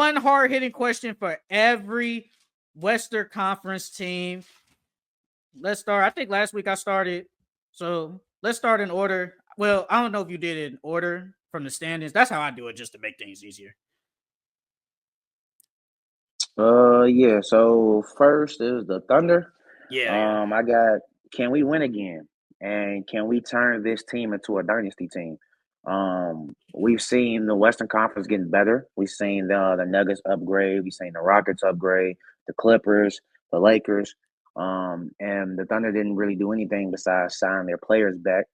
one hard hitting question for every Western Conference team. Let's start. I think last week I started. So let's start in order. Well, I don't know if you did it in order from the standings. That's how I do it just to make things easier. Yeah. So first is the Thunder. Yeah. I got, can we win again? And can we turn this team into a dynasty team? We've seen the Western Conference getting better. We've seen the Nuggets upgrade. We've seen the Rockets upgrade, the Clippers, the Lakers. And the Thunder didn't really do anything besides sign their players back.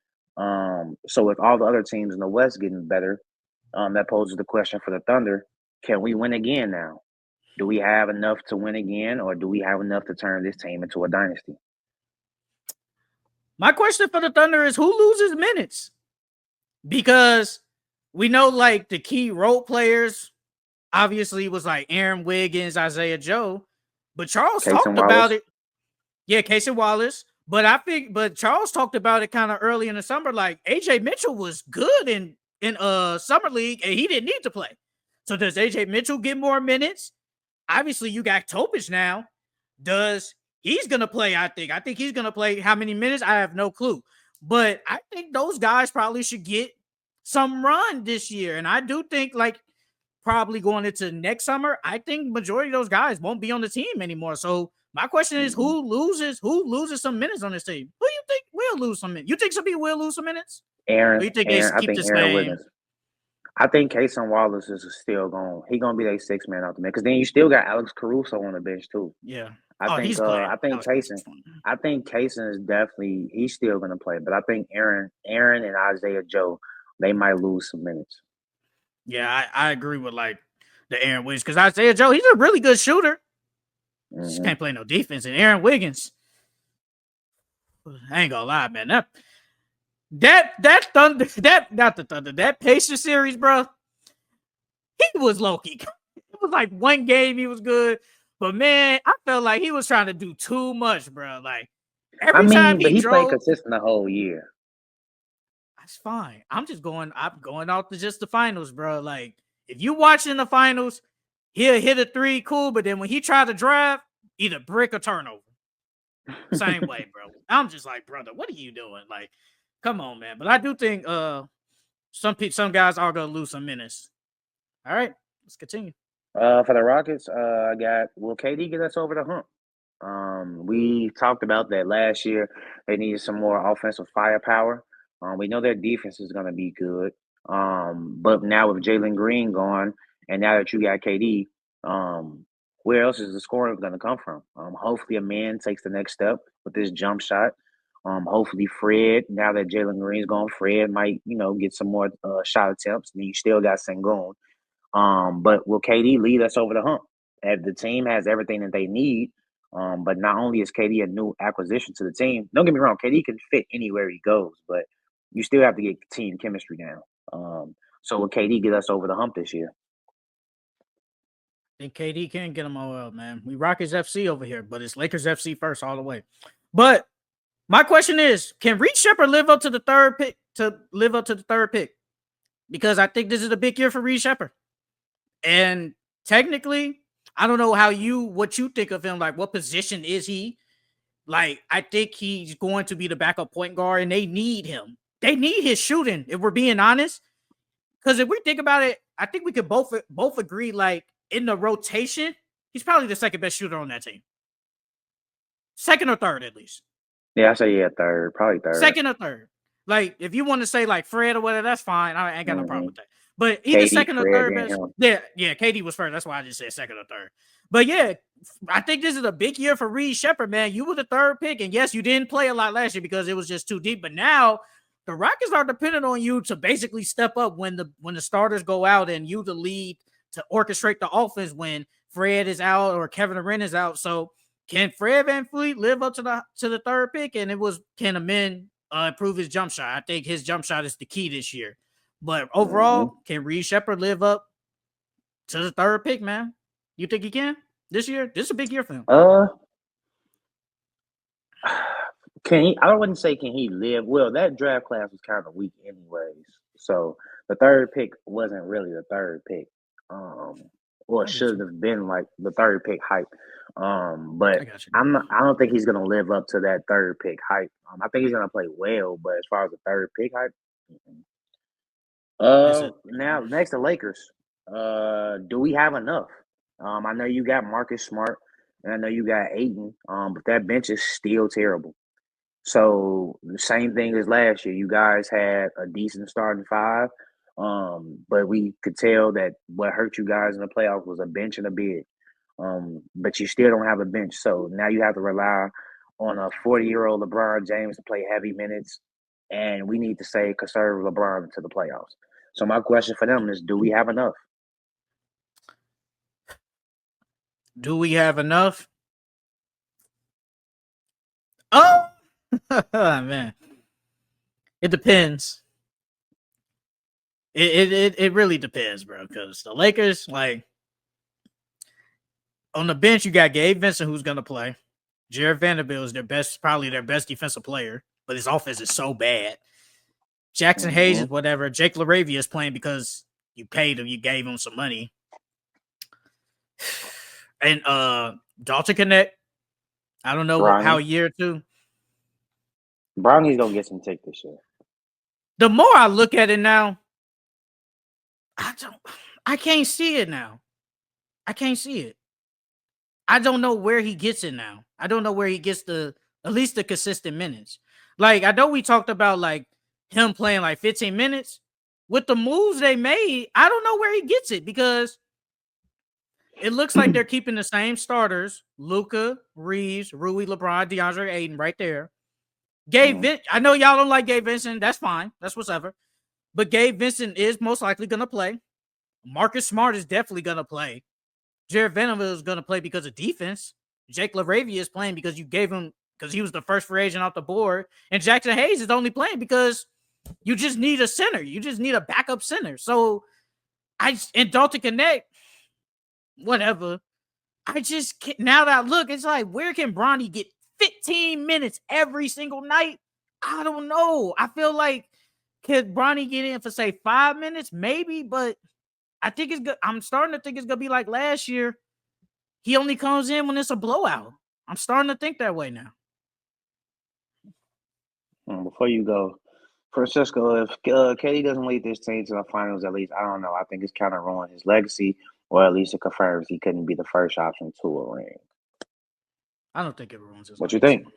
So with all the other teams in the West getting better, that poses the question for the Thunder: can we win again now? Do we have enough to win again, or do we have enough to turn this team into a dynasty? My question for the Thunder is who loses minutes? Because we know like the key role players obviously was like Aaron Wiggins, Isaiah Joe, but Charles Case and talked about Wallace. it. Yeah, Casey Wallace. But Charles talked about it kind of early in the summer. Like AJ Mitchell was good in summer league and he didn't need to play. So does AJ Mitchell get more minutes? Obviously, you got Topic now. Does he's gonna play? I think he's gonna play. How many minutes? I have no clue. But I think those guys probably should get some run this year. And I do think like probably going into next summer, I think majority of those guys won't be on the team anymore. So my question is Mhm. who loses some minutes on this team? Who you think will lose some minutes? You think some people will lose some minutes? Or you think they I keep think the Aaron same? Wiggins. I think Case and Wallace is still going. He gonna be their six man out the man. Because then you still got Alex Caruso on the bench too. Yeah. I Oh, think he's uh playing. I think Alex Caruso's Kaysen fun. I think Kaysen is definitely, he's still gonna play. But I think Aaron and Isaiah Joe, they might lose some minutes. Yeah, I agree with like the Aaron Wiggins because Isaiah Joe, he's a really good shooter. Just Hmm. can't play no defense. And Aaron Wiggins, I ain't gonna lie, man. That Thunder, that not the Thunder, that Pacers series, bro. He was low key. It was like one game he was good, but man, I felt like he was trying to do too much, bro. Like I every time mean, but he he played drove, consistent the whole year. that's fine. I'm going out to just the finals, bro. Like if you watching the finals, he'll hit a three, cool. But then when he tried to drive, either brick or turnover. Same way, bro. I'm just like, brother, what are you doing? Like, come on, man. But I do think some guys are gonna lose some minutes. All right, let's continue. For the Rockets, I got, will KD get us over the hump? We talked about that last year. They needed some more offensive firepower. We know their defense is going to be good. But now with Jalen Green gone, and now that you got KD, where else is the scoring going to come from? Hopefully, a man takes the next step with this jump shot. Hopefully, Fred. Now that Jalen Green's gone, Fred might get some more shot attempts. And you still got Sengun. But will KD lead us over the hump? If the team has everything that they need, but not only is KD a new acquisition to the team, don't get me wrong, KD can fit anywhere he goes, but you still have to get team chemistry down. So will KD get us over the hump this year? Think KD can get them all out, man. We Rockets FC over here, but it's Lakers FC first all the way. But my question is, can Reed Shepard live up to the third pick? To live up to the third pick, because I think this is a big year for Reed Shepard. And technically, I don't know what you think of him. Like, what position is he? Like, I think he's going to be the backup point guard, and they need him. They need his shooting, if we're being honest. Because if we think about it, I think we could both agree. Like in the rotation, he's probably the second best shooter on that team. Second or third, at least. Yeah, I say yeah, third, probably third. Second or third. Like if you want to say like Fred or whatever, that's fine. I ain't got no problem Hmm. with that. But either KD, second or Fred, third then best. him. Yeah, KD was first. That's why I just said second or third. But yeah, I think this is a big year for Reed Shepard, man. You were the third pick, and yes, you didn't play a lot last year because it was just too deep. But now the Rockets are dependent on you to basically step up when the starters go out and you the lead to orchestrate the offense when Fred is out or Kevin Durant is out. So can Fred VanVleet live up to the third pick? And it was can Amin improve his jump shot? I think his jump shot is the key this year. But Hmm. overall, can Reed Shepard live up to the third pick, man? You think he can this year? This is a big year for him. Uh, can he? I wouldn't say can he live. Well, that draft class was kind of weak, anyways. So the third pick wasn't really the third pick. Um, or I get should you. have been like the third pick hype. But I got you. I don't think he's gonna live up to that third pick hype. I think he's gonna play well, but as far as the third pick hype, mm-mm. It's a Now next to Lakers. Do we have enough? I know you got Marcus Smart, and I know you got Aiton. But that bench is still terrible. So the same thing as last year. You guys had a decent starting five, but we could tell that what hurt you guys in the playoffs was a bench and a bid. But you still don't have a bench, so now you have to rely on a 40-year-old LeBron James to play heavy minutes, and we need to say conserve LeBron to the playoffs. So my question for them is, do we have enough? do we have enough? Oh man. It depends. It really depends, bro. Because the Lakers, like on the bench, you got Gabe Vincent who's gonna play. Jared Vanderbilt is probably their best defensive player, but his offense is so bad. Jackson Hayes Mm-hmm. is whatever. Jake LaRavia is playing because you paid him, you gave him some money. And Dalton Connect, I don't know how Bronny. a year or two. Bronny's gonna get some take this year. The more I look at it now, I can't see it now. I can't see it. I don't know where he gets it now. I don't know where he gets at least the consistent minutes. Like I know we talked about like him playing like 15 minutes. With the moves they made, I don't know where he gets it because it looks like they're keeping the same starters: Luka, Reeves, Rui, LeBron, DeAndre Ayton, right there. Mm-hmm. I know y'all don't like Gabe Vincent. That's fine. That's whatever. But Gabe Vincent is most likely gonna play. Marcus Smart is definitely gonna play. Jared Vanderbilt is going to play because of defense. Jake LaRavia is playing because you gave him because he was the first free agent off the board, and Jackson Hayes is only playing because you just need a center. You just need a backup center. So and Dalton Connect, whatever. I just can't, now that I look, it's like where can Bronny get 15 minutes every single night? I don't know. I feel like could Bronny get in for say 5 minutes, maybe, but I think it's good. I'm starting to think it's gonna be like last year. He only comes in when it's a blowout. I'm starting to think that way now. Before you go, Francisco, if KD doesn't lead this team to the finals, at least I don't know. I think it's kind of ruined his legacy, or at least it confirms he couldn't be the first option to a ring. I don't think it ruins his What you legacy. think?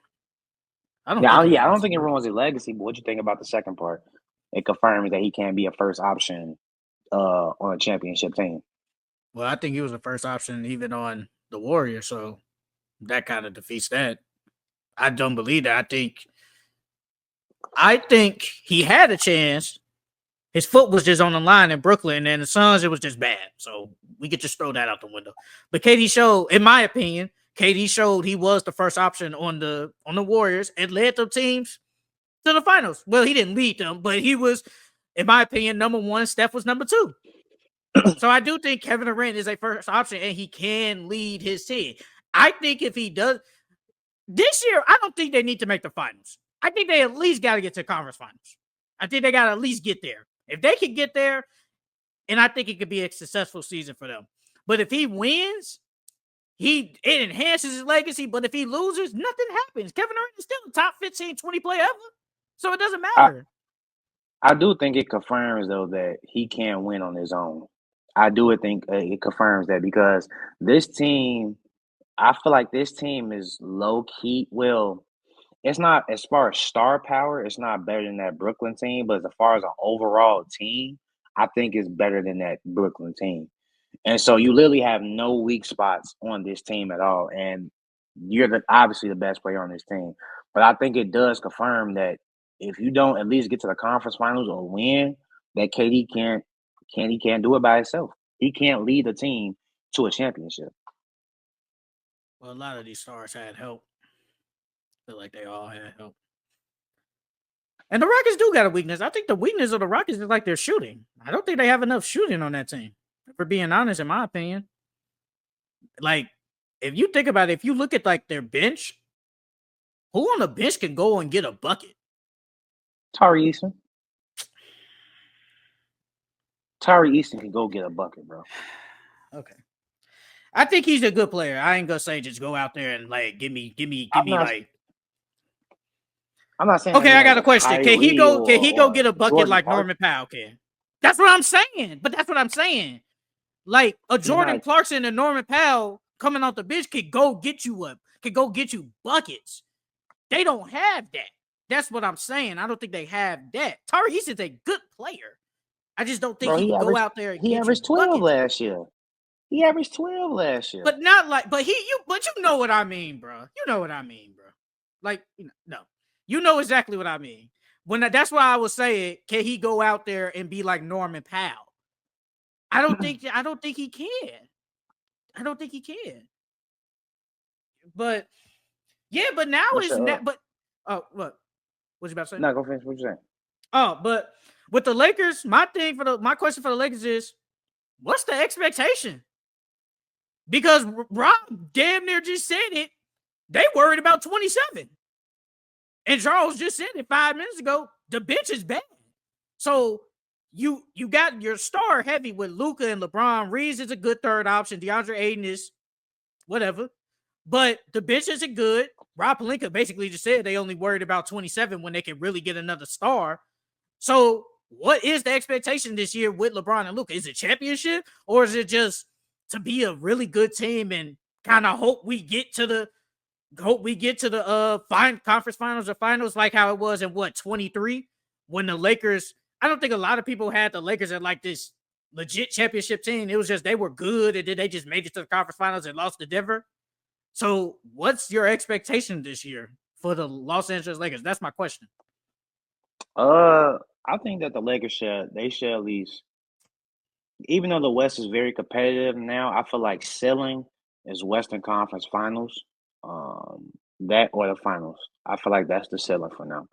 I don't think it I don't ruins think his it legacy. ruins his legacy. But what you think about the second part? It confirms that he can't be a first option on a championship team. Well, I think he was the first option even on the Warriors, so that kind of defeats that. I don't believe that. I think he had a chance. His foot was just on the line in Brooklyn, and the Suns, it was just bad. So we could just throw that out the window. But KD showed, in my opinion, KD showed he was the first option on the Warriors and led the teams to the finals. Well, he didn't lead them, but he was, in my opinion, number one. Steph was number two. So I do think Kevin Durant is a first option, and he can lead his team. I think if he does this year, I don't think they need to make the finals. I think they at least got to get to conference finals. I think they got to at least get there. If they can get there, and I think it could be a successful season for them. But if he wins, it enhances his legacy. But if he loses, nothing happens. Kevin Durant is still a top 15, 20 player ever. So it doesn't I matter. I do think it confirms though that he can't win on his own. I do think it confirms that because this team, I feel like this team is low key. Well, it's not as far as star power, it's not better than that Brooklyn team, but as far as an overall team, I think it's better than that Brooklyn team. And so you literally have no weak spots on this team at all. And you're obviously the best player on this team. But I think it does confirm that if you don't at least get to the conference finals or win, that KD can't do it by himself. He can't lead the team to a championship. Well, a lot of these stars had help. I feel like they all had help. And the Rockets do got a weakness. I think the weakness of the Rockets is like their shooting. I don't think they have enough shooting on that team. For being honest, in my opinion. Like, if you think about it, if you look at like their bench, who on the bench can go and get a bucket? Tari Eason. Tari Eason can go get a bucket, bro. Okay. I think he's a good player. I ain't gonna say just go out there and like give me I'm not. like. I'm not saying Okay, him I got as a a question. Can he Kyrie go? Can he go or get a bucket Jordan like Clarkson. Norman Powell can? That's what I'm saying. But that's what I'm saying. Like a He's Jordan not. Clarkson and Norman Powell coming off the bench could go get you buckets. They don't have that. That's what I'm saying. I don't think they have that. Tari Eason's a good player. I just don't think Bro, he can go out there and he get you averaged 12 buckets. last year. He averaged 12 last year. But not like, but you know what I mean, bro. You know what I mean, bro. Like, no, you know exactly what I mean. That's why I was saying, can he go out there and be like Norman Powell? I don't think he can. I don't think he can. But yeah, but now What's is your not. But what was you about to say? No, go finish what you saying. Oh, but with the Lakers, my question for the Lakers is, what's the expectation? Because Rob damn near just said it. They worried about 27. And Charles just said it 5 minutes ago. The bench is bad. So you got your star heavy with Luka and LeBron. Reeves is a good third option. DeAndre Ayton is whatever. But the bench isn't good. Rob Pelinka basically just said they only worried about 27 when they can really get another star. So what is the expectation this year with LeBron and Luka? Is it championship, or is it just to be a really good team and kind of hope we get to the conference finals or finals like how it was in 23 when the Lakers, I don't think a lot of people had the Lakers at like this legit championship team. It was just they were good and then they just made it to the conference finals and lost to Denver. So what's your expectation this year for the Los Angeles Lakers? That's my question. I think that the Lakers should at least, even though the West is very competitive now, I feel like ceiling is Western Conference Finals. That or the finals. I feel like that's the ceiling for them.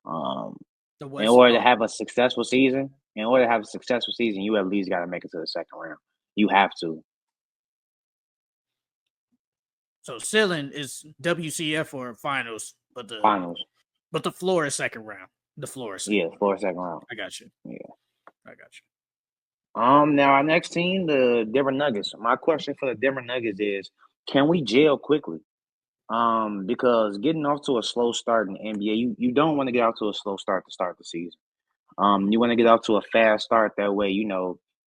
Um, The in West. order to Oh, have a successful season, you at least got to make it to the second round. You have to. so ceiling is WCF or finals, but Finals. the floor is second round. The floor is second. Yeah, for a second round. I got you. Yeah. I got you. Now our next team, the Denver Nuggets. My question for the Denver Nuggets is, can we gel quickly? Because getting off to a slow start in the NBA, you don't want to get off to a slow start to start the season. You want to get off to a fast start. That way,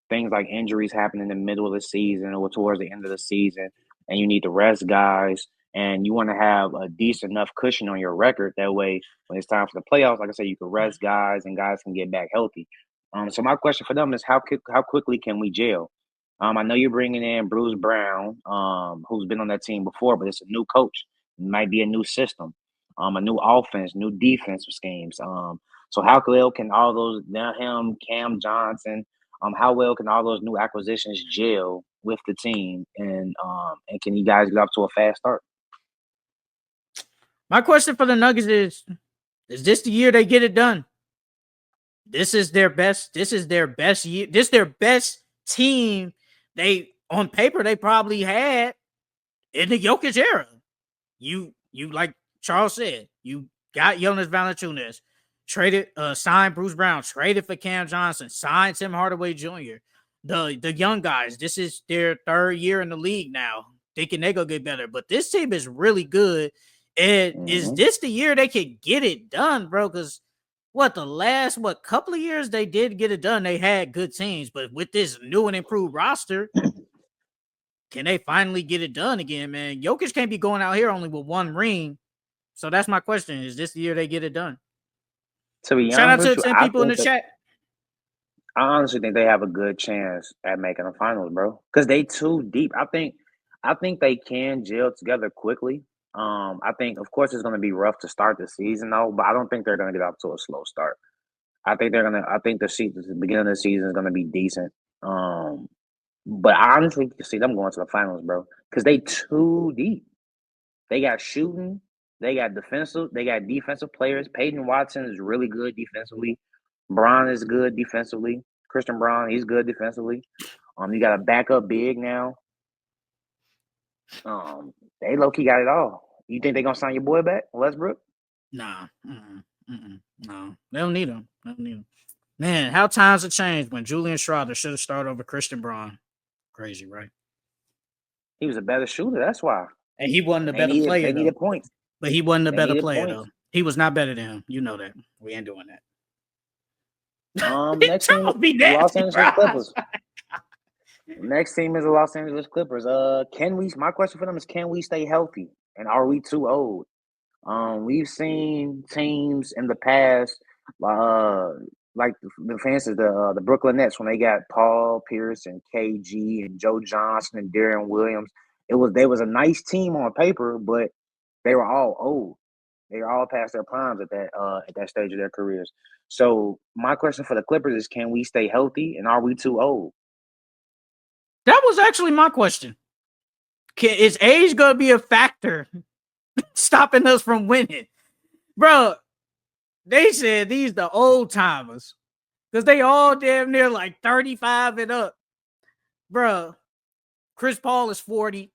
things like injuries happen in the middle of the season or towards the end of the season, and you need to rest guys, and you want to have a decent enough cushion on your record. That way, when it's time for the playoffs, like I said, you can rest guys, and guys can get back healthy. So my question for them is how quickly can we gel? I know you're bringing in Bruce Brown, who's been on that team before, but it's a new coach. It might be a new system, a new offense, new defensive schemes. So how well can all those now him, Cam Johnson, how well can all those new acquisitions gel with the team, and can you guys get off to a fast start? My question for the Nuggets is this the year they get it done? This is their best year. This is their best team they on paper they probably had in the Jokic era. You like Charles said, you got Jonas Valanciunas, signed Bruce Brown, traded for Cam Johnson, signed Tim Hardaway Jr. The young guys, this is their third year in the league now, thinking they go get better. But this team is really good. And is Mm-hmm. this the year they could get it done, bro? Because the last couple of years they did get it done. They had good teams, but with this new and improved roster, can they finally get it done again, man? Jokic can't be going out here only with one ring. So that's my question. Is this the year they get it done? To be Shout honest out to with the you, 10 people in the chat. I honestly think they have a good chance at making the finals, bro. Because they too deep. I think they can gel together quickly. I think, of course, it's going to be rough to start the season, though. But I don't think they're going to get off to a slow start. I think they're gonna. I think the beginning of the season is gonna be decent. But I honestly can see them going to the finals, bro. Because they too deep. They got shooting. They got defensive. They got defensive players. Peyton Watson is really good defensively. Braun is good defensively. Christian Braun, he's good defensively. You got a backup big now. They low key got it all. You think they gonna sign your boy back, Westbrook? Nah. No. They don't need him. Man, how times have changed when Julian Schroeder should have started over Christian Braun. Crazy, right? He was a better shooter. That's why. And he wasn't a And they better needed player, though. points. But he wasn't a They better needed player, points. though. He was not better than him. You know that. We ain't doing that. Next team, Be Los nasty, Angeles bro. Clippers. Next team is the Los Angeles Clippers. My question for them is, can we stay healthy? And are we too old? We've seen teams in the past, like the fancies, the Brooklyn Nets, when they got Paul Pierce and KG and Joe Johnson and Darren Williams. They was a nice team on paper, but they were all old. They were all past their primes at that stage of their careers. So my question for the Clippers is, can we stay healthy, and are we too old? That was actually my question. Is age going to be a factor stopping us from winning? Bro, they said these the old timers because they all damn near like 35 and up. Bro, Chris Paul is 40.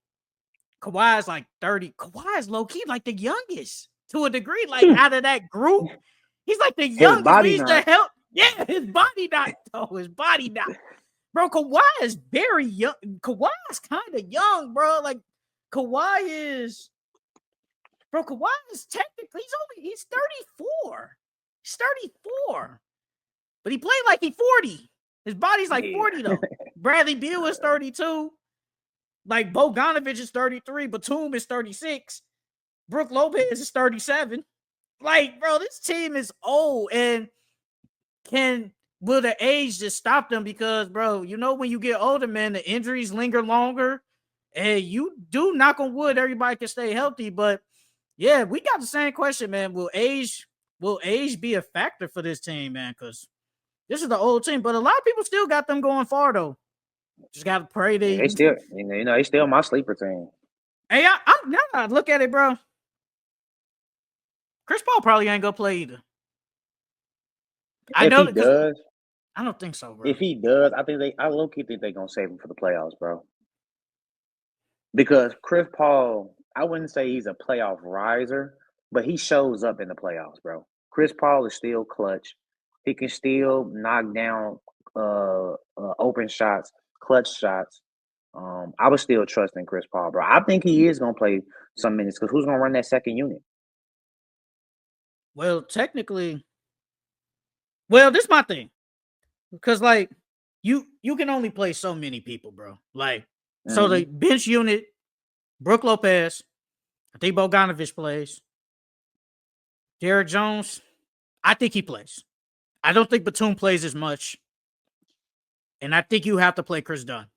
Kawhi is like 30. Kawhi is low-key like the youngest to a degree. Like out of that group, he's like the His youngest. body He's the not. hell. Yeah, his body not. Oh, his body not. Bro, Kawhi is very young. Kawhi is kind of young, bro. Like Kawhi is technically he's 34. He's 34. But he played like he's 40. His body's like 40 though. Bradley Beal is 32. Like Bogdanovich is 33. Batum is 36. Brook Lopez is 37. Like, bro, this team is old. And will the age just stop them? Because, bro, you know, when you get older, man, the injuries linger longer. And you do, knock on wood, everybody can stay healthy. But yeah, we got the same question, man. Will age be a factor for this team, man? Because this is the old team, but a lot of people still got them going far though. Just gotta pray They still, they still my sleeper team. Hey, I'm now I look at it, bro. Chris Paul probably ain't gonna play either. I If know he because does, I don't think so, bro. if he does, I low-key think they're gonna save him for the playoffs, bro. Because Chris Paul, I wouldn't say he's a playoff riser, but he shows up in the playoffs, bro. Chris Paul is still clutch. He can still knock down open shots, clutch shots. I was still trusting Chris Paul, bro. I think he is gonna play some minutes because who's gonna run that second unit? Well, technically, this is my thing. Because like you can only play so many people, bro. Like so the bench unit, Brook Lopez, I think Bogdanovich plays. Derrick Jones, I think he plays. I don't think Batum plays as much. And I think you have to play Chris Dunn.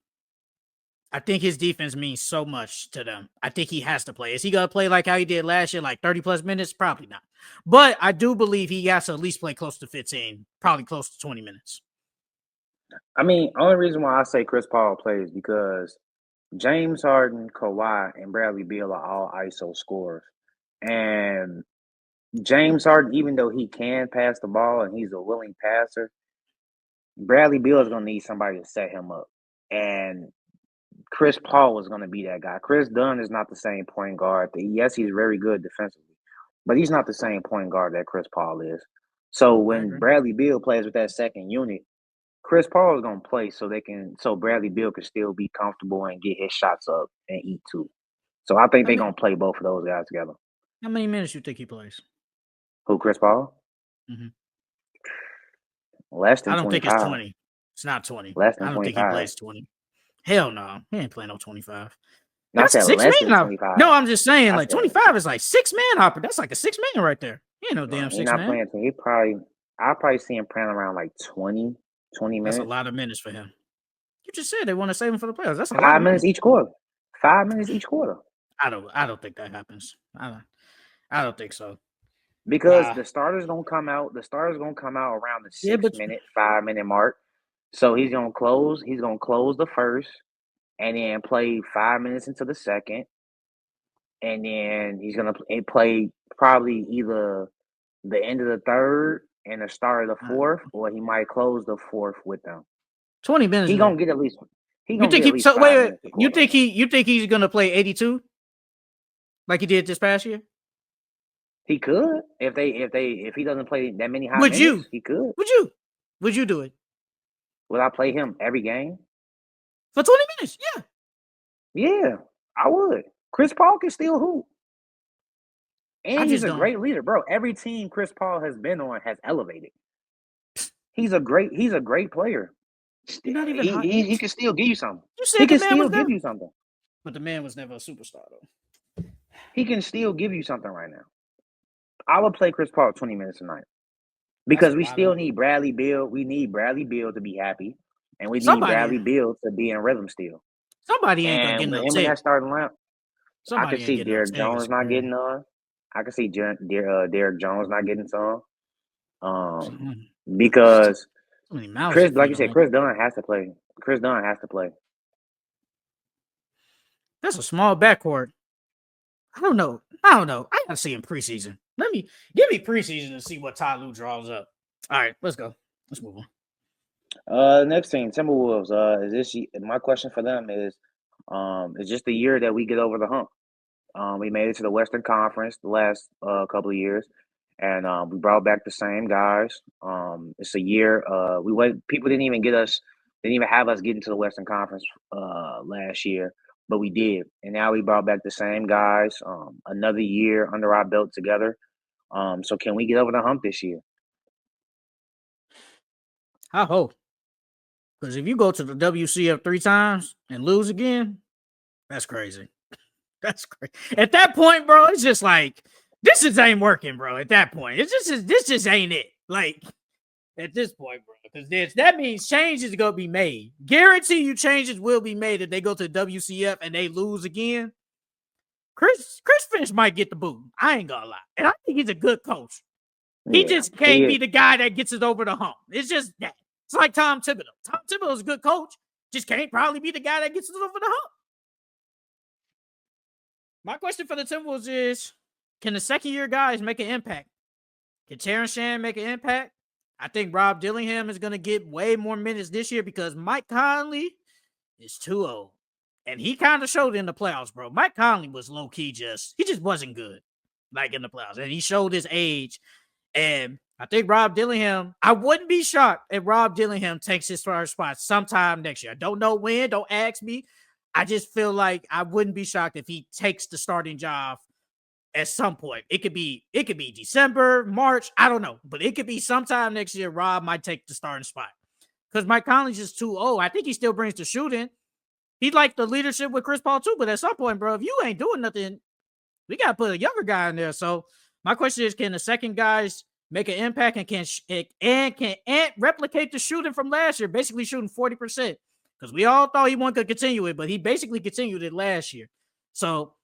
I think his defense means so much to them. I think he has to play. Is he going to play like how he did last year, like 30 plus minutes? Probably not. But I do believe he has to at least play close to 15, probably close to 20 minutes. I mean, only reason why I say Chris Paul plays because James Harden, Kawhi, and Bradley Beal are all ISO scorers. And James Harden, even though he can pass the ball and he's a willing passer, Bradley Beal is going to need somebody to set him up. And Chris Paul is going to be that guy. Chris Dunn is not the same point guard. Yes, he's very good defensively, but he's not the same point guard that Chris Paul is. So when Bradley Beal plays with that second unit, Chris Paul is going to play so Bradley Beal can still be comfortable and get his shots up and eat too. So I think they're going to play both of those guys together. How many minutes you think he plays? Who, Chris Paul? Mm-hmm. Less than 25. I don't think it's 20. It's not 20. Less than I don't 25. think he plays 20. Hell no. He ain't playing no 25. No, That's I said less than 25. No, I'm just saying, like 25 is like 6-man hopper. That's like a 6-man right there. He ain't no damn 6-man. He's not playing. I'll probably see him playing around like 20 minutes. That's a lot of minutes for him. You just said they want to save him for the playoffs. That's a 5 lot of minutes each quarter. 5 minutes each quarter. I don't think that happens. I don't think so. Because the starter's gonna come out. The starter's gonna come out around the 6-minute, 5-minute mark. So he's gonna close. He's gonna close the first, and then play 5 minutes into the second, and then he's gonna play probably either the end of the third and the start of the fourth, or he might close the fourth with them. 20 minutes. He's gonna get at least. You think you think he's gonna play 82 like he did this past year? He could if he doesn't play that many high minutes. He could. Would you do it? Would I play him every game for 20 minutes? Yeah. Yeah. I would. Chris Paul can still hoop. I And he's just a don't. great leader, bro. Every team Chris Paul has been on has elevated. He's a great player. You're not even He hot. he, he can still give you something. You He said the can man was still there, give you something. but the man was never a superstar though. He can still give you something right now. I would play Chris Paul 20 minutes a night That's because a we lot still of. need Bradley Beal. We need Bradley Beal to be happy, and we need Somebody, Bradley Beal to be in rhythm still. somebody ain't gonna get And with no him in take. that starting lineup, I could Somebody ain't see getting no Derrick take. Jones It's not crazy. getting on. I could see Derrick Jones not getting some. Because So many mouths to Chris, like you feed said, on. Chris Dunn has to play. Chris Dunn has to play. That's a small backcourt. I don't know. I gotta see him preseason. Give me preseason to see what Ty Lue draws up. All right, let's go. Let's move on. Next team, Timberwolves. My question for them is just the year that we get over the hump. We made it to the Western Conference the last couple of years, and we brought back the same guys. It's a year. People didn't even have us get into the Western Conference last year, but we did, and now we brought back the same guys. Another year under our belt together. So can we get over the hump this year? I hope. Because if you go to the WCF 3 times and lose again, that's crazy. That's crazy. At that point, bro, it's just like this just ain't working, bro. At that point, this just ain't it. Like at this point, bro, because that means changes gonna be made. Guarantee you, changes will be made if they go to the WCF and they lose again. Chris Finch might get the boot. I ain't gonna lie, and I think he's a good coach. He Yeah, just can't be the guy that gets it over the hump. It's just that. It's like Tom Thibodeau. Tom Thibodeau is a good coach, just can't probably be the guy that gets it over the hump. My question for the Timberwolves is, can the second year guys make an impact? Can Terrence Shannon make an impact? I think Rob Dillingham is going to get way more minutes this year because Mike Conley is too old. And he kind of showed in the playoffs, bro. Mike Conley was low-key he just wasn't good, like in the playoffs. And he showed his age. And I think Rob Dillingham, I wouldn't be shocked if Rob Dillingham takes his first spot sometime next year. I don't know when. Don't ask me. I just feel like I wouldn't be shocked if he takes the starting job at some point. It could be December, March. I don't know. But it could be sometime next year. Rob might take the starting spot. Because Mike Conley's just too old. I think he still brings the shooting. He'd like the leadership with Chris Paul too. But at some point, bro, if you ain't doing nothing, we got to put a younger guy in there. So my question is, can the second guys make an impact and can replicate the shooting from last year, basically shooting 40%? Because we all thought he wasn't going to continue it, but he basically continued it last year. So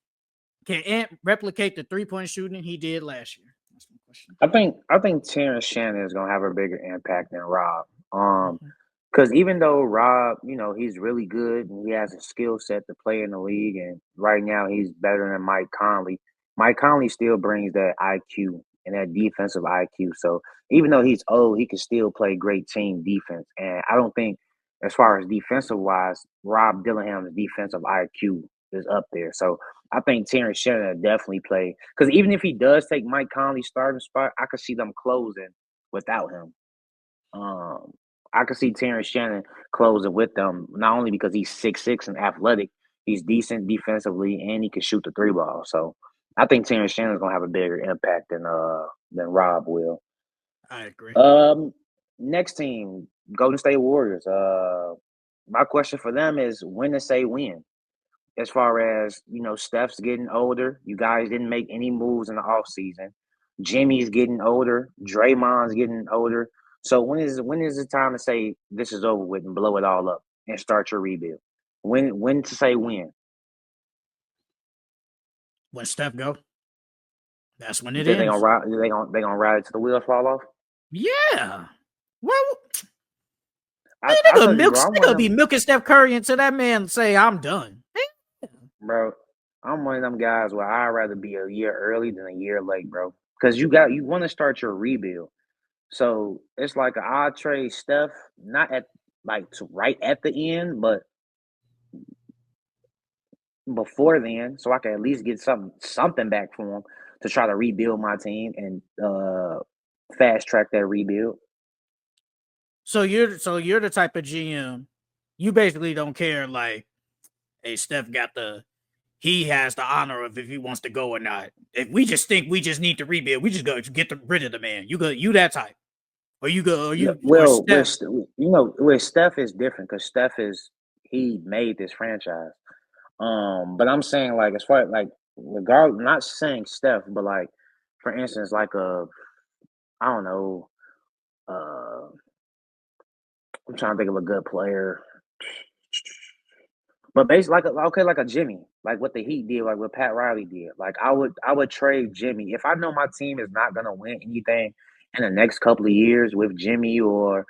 can Ant replicate the 3-point shooting he did last year? That's my question. I think Terrence Shannon is gonna have a bigger impact than Rob. Mm-hmm. Because even though Rob, he's really good and he has a skill set to play in the league, and right now he's better than Mike Conley. Mike Conley still brings that IQ and that defensive IQ. So even though he's old, he can still play great team defense. And I don't think, as far as defensive wise, Rob Dillingham's defensive IQ is up there. So I think Terrence Shannon will definitely play, because even if he does take Mike Conley's starting spot, I could see them closing without him. Um, I could see Terrence Shannon closing with them, not only because he's 6'6" and athletic, he's decent defensively and he can shoot the three ball. So I think Terrence Shannon's gonna have a bigger impact than Rob will. I agree. Next team, Golden State Warriors. My question for them is when to say when. As far as, Steph's getting older. You guys didn't make any moves in the offseason. Jimmy's getting older. Draymond's getting older. So when is the time to say this is over with and blow it all up and start your rebuild? When to say when? When Steph go, that's when You it think ends. they gonna ride it till the wheels fall off? Yeah. Well, I, man, I told you, bro, they gonna be milking Steph Curry until that man say I'm done. bro. I'm one of them guys where I'd rather be a year early than a year late, bro. Because you want to start your rebuild. So it's like I trade Steph, not at right at the end, but before then, so I can at least get something back from him to try to rebuild my team and fast track that rebuild. So you're the type of GM. You basically don't care. Like, hey, Steph got the he has the honor of if he wants to go or not. If we just think we just need to rebuild, we just go get rid of the man. You that type, or you go, or No, you or well, Steph. with Steph is different because he made this franchise. But I'm saying like as far as like regard, not saying Steph, but like for instance, like I don't know, uh, I'm trying to think of a good player. But basically, like a Jimmy, like what the Heat did, like what Pat Riley did. Like I would trade Jimmy if I know my team is not gonna win anything in the next couple of years with Jimmy or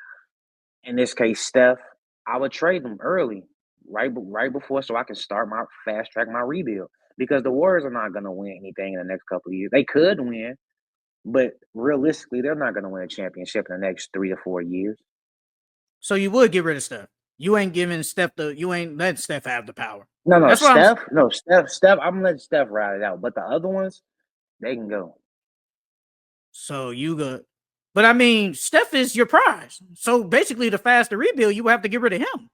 in this case Steph. I would trade them early, right before, so I can start my fast track my rebuild because the Warriors are not gonna win anything in the next couple of years. They could win, but realistically, they're not gonna win a championship in the next 3 to 4 years. So you would get rid of Steph. You ain't giving Steph you ain't letting Steph have the power. No, no, That's what I'm. Steph, no Steph. I'm letting Steph ride it out, but the other ones they can go. So you go, but I mean, Steph is your prize. So basically, the faster rebuild, you have to get rid of him.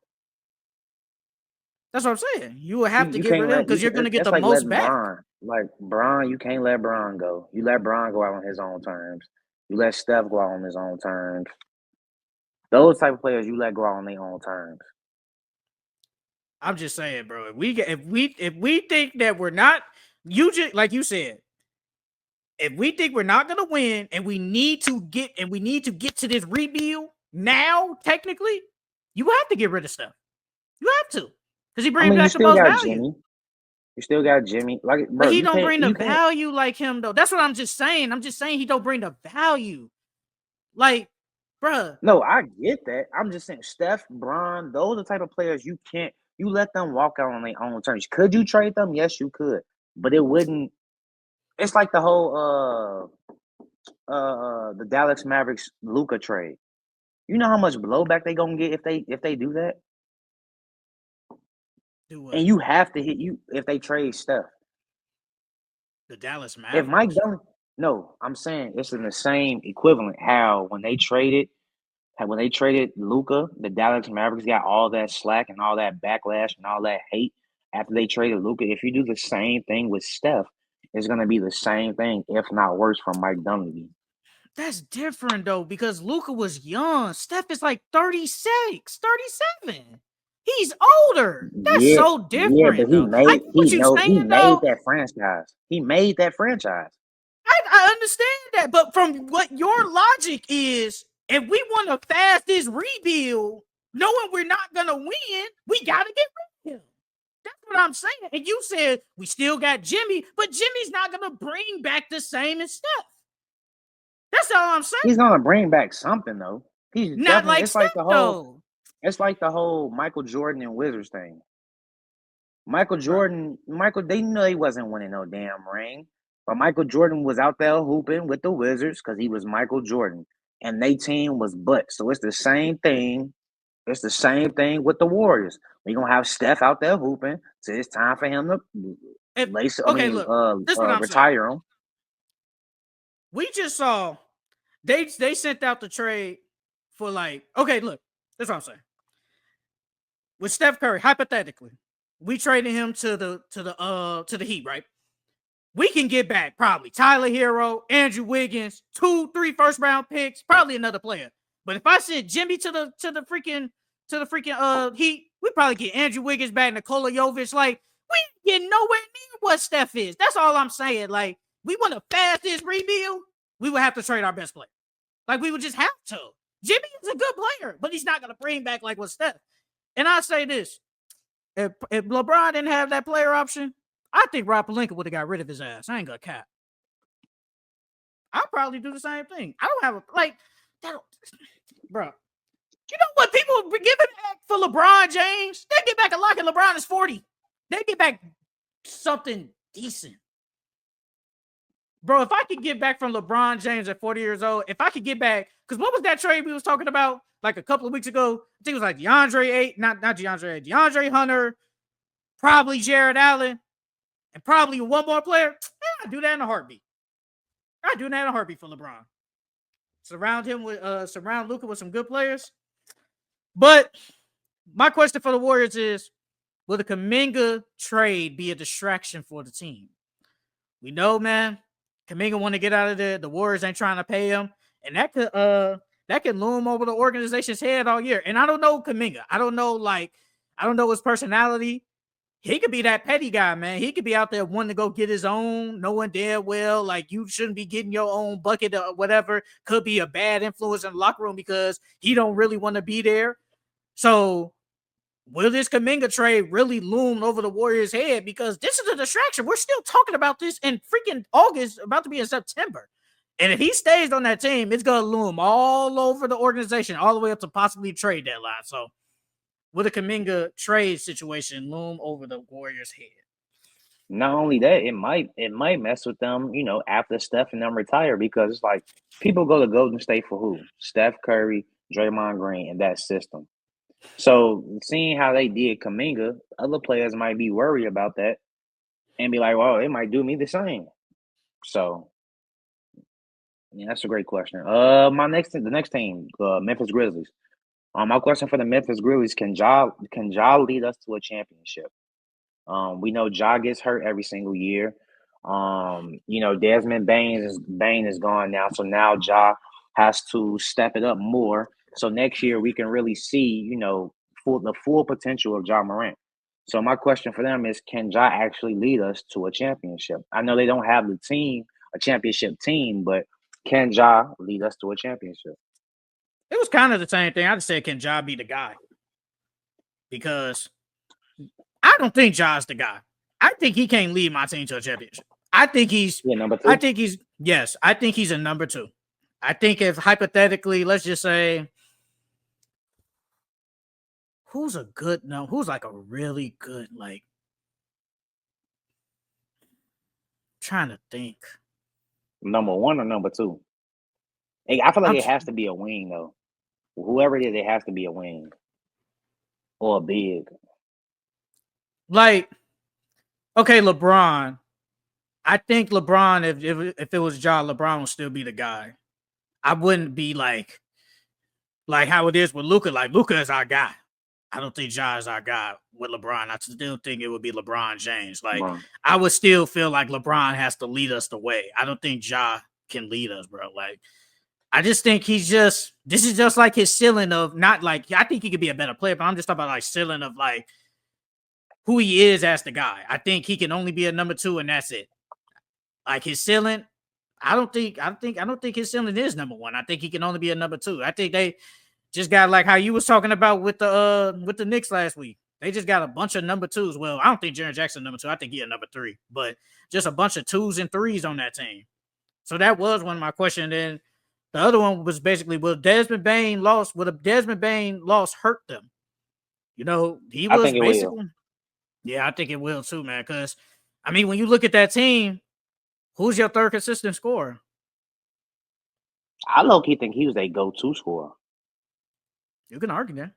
That's what I'm saying. You will have to You get can't rid of him let because you're going to get that's the like most letting back. Bron. Like Bron, you can't let Bron go. You let Bron go out on his own terms. You let Steph go out on his own terms. Those type of players you let go out on their own terms. I'm just saying, bro. If we think that we're not, you just like you said, if we think we're not gonna win and we need to get to this rebuild now, technically, you have to get rid of stuff. You have to. Because he I brings mean, you back the still most got value. Jimmy. You still got Jimmy. Like, But bro, he you don't can't. bring the You can't. value like him though. That's what I'm just saying. I'm just saying he don't bring the value. Like, bruh. No, I get that. I'm just saying, Steph, Bron, those are the type of players you can't. You let them walk out on their own terms. Could you trade them? Yes, you could, but it wouldn't. It's like the whole the Dallas Mavericks Luca trade. You know how much blowback they gonna get if they do that, Do and what? you have to hit you if they trade Steph. The Dallas If Mike Mavericks? Dunn, no, I'm saying it's in the same equivalent. How when they traded Luca, the Dallas Mavericks got all that slack and all that backlash and all that hate after they traded Luca. If you do the same thing with Steph, it's gonna be the same thing, if not worse, from Mike Dunleavy. That's different though, because Luca was young. Steph is like 36, 37. He's older. That's Yeah, so yeah, but different though. I get what you're he saying made though. that franchise. He made that franchise. I understand that, but from what your logic is, if we want to fast this rebuild, knowing we're not gonna win, we gotta get rid of him. That's what I'm saying. And you said we still got Jimmy, but Jimmy's not gonna bring back the same as Steph. That's all I'm saying. He's gonna bring back something though. He's Not definitely. like Steph though. It's like the whole Michael Jordan and Wizards thing. Michael Bruh. Jordan, they knew he wasn't winning no damn ring, but Michael Jordan was out there hooping with the Wizards because he was Michael Jordan, and they team was butt. So it's the same thing. It's the same thing with the Warriors. We gonna have Steph out there hooping, so it's time for him to If okay, look, this is what I'm saying. retire him. We just saw they sent out the trade for like okay, look, this is what I'm saying. With Steph Curry, hypothetically, we traded him to the Heat, right? We can get back probably Tyler Hero, Andrew Wiggins, 2, 3 first round picks, probably another player. But if I send Jimmy to the freaking Heat, we probably get Andrew Wiggins back, Nikola Jovic. Like we ain't getting nowhere near what Steph is. That's all I'm saying. Like we want to fast this rebuild, we would have to trade our best player. Like we would just have to. Jimmy is a good player, but he's not gonna bring back like what Steph. And I say this: if LeBron didn't have that player option, I think Rob Pelinka would have got rid of his ass. I ain't gonna cap. I'll probably do the same thing. I don't have a like that, bro. You know what people be giving back for LeBron James? They get back a lot, and LeBron is 40. They get back something decent. Bro, if I could get back from LeBron James at 40 years old, if I could get back, because what was that trade we was talking about like a couple of weeks ago? I think it was like not DeAndre Hunter, probably Jared Allen, and probably one more player. Yeah, I'd do that in a heartbeat. I'd do that in a heartbeat for LeBron. Surround Luka with some good players. But my question for the Warriors is, will the Kaminga trade be a distraction for the team? We know, man, Kaminga want to get out of there. The Warriors ain't trying to pay him, and that could loom over the organization's head all year. And I don't know Kaminga. I don't know his personality. He could be that petty guy, man. He could be out there wanting to go get his own, knowing damn well like you shouldn't be getting your own bucket or whatever. Could be a bad influence in the locker room because he don't really want to be there. So will this Kaminga trade really loom over the Warriors' head? Because this is a distraction. We're still talking about this in freaking August, about to be in September. And if he stays on that team, it's going to loom all over the organization, all the way up to possibly trade deadline. So will the Kaminga trade situation loom over the Warriors' head? Not only that, it might mess with them, after Steph and them retire, because it's like people go to Golden State for who? Steph Curry, Draymond Green, and that system. So seeing how they did Kaminga, other players might be worried about that and be like, "Well, it might do me the same." So yeah, that's a great question. The next team, Memphis Grizzlies. My question for the Memphis Grizzlies: Can Ja lead us to a championship? We know Ja gets hurt every single year. Desmond Bain is gone now, so now Ja has to step it up more. So next year we can really see, the full potential of Ja Morant. So my question for them is, can Ja actually lead us to a championship? I know they don't have a championship team, but can Ja lead us to a championship? It was kind of the same thing. I just said, can Ja be the guy? Because I don't think Ja's the guy. I think he can't lead my team to a championship. I think he's number two. I think he's a number two. I think if hypothetically, let's just say who's like a really good, like, trying to think. Number one or number two? I feel like I'm it has to be a wing though. Whoever it is, it has to be a wing or a big. like, okay, LeBron. I think LeBron, if it was Ja, LeBron would still be the guy. I wouldn't be like how it is with Luka. Like, Luka is our guy. I don't think Ja is our guy with LeBron. I still think it would be LeBron James. Like, Bro. I would still feel like LeBron has to lead us the way. I don't think Ja can lead us, bro. Like, I just think this is just like his ceiling of not like, I think he could be a better player, but I'm just talking about like ceiling of like who he is as the guy. I think he can only be a number two and that's it. Like, his ceiling, I don't think his ceiling is number one. I think he can only be a number two. I think they just got like how you was talking about with the Knicks last week. They just got a bunch of number twos. Well, I don't think Jaren Jackson number two. I think he a number three, but just a bunch of twos and threes on that team. So that was one of my questions. And then the other one was basically, will Desmond Bain loss hurt them? He I was think it will. basically, yeah, I think it will too, man. Because I mean, when you look at that team, who's your third consistent scorer? I low-key think he was a go-to scorer. You can argue that.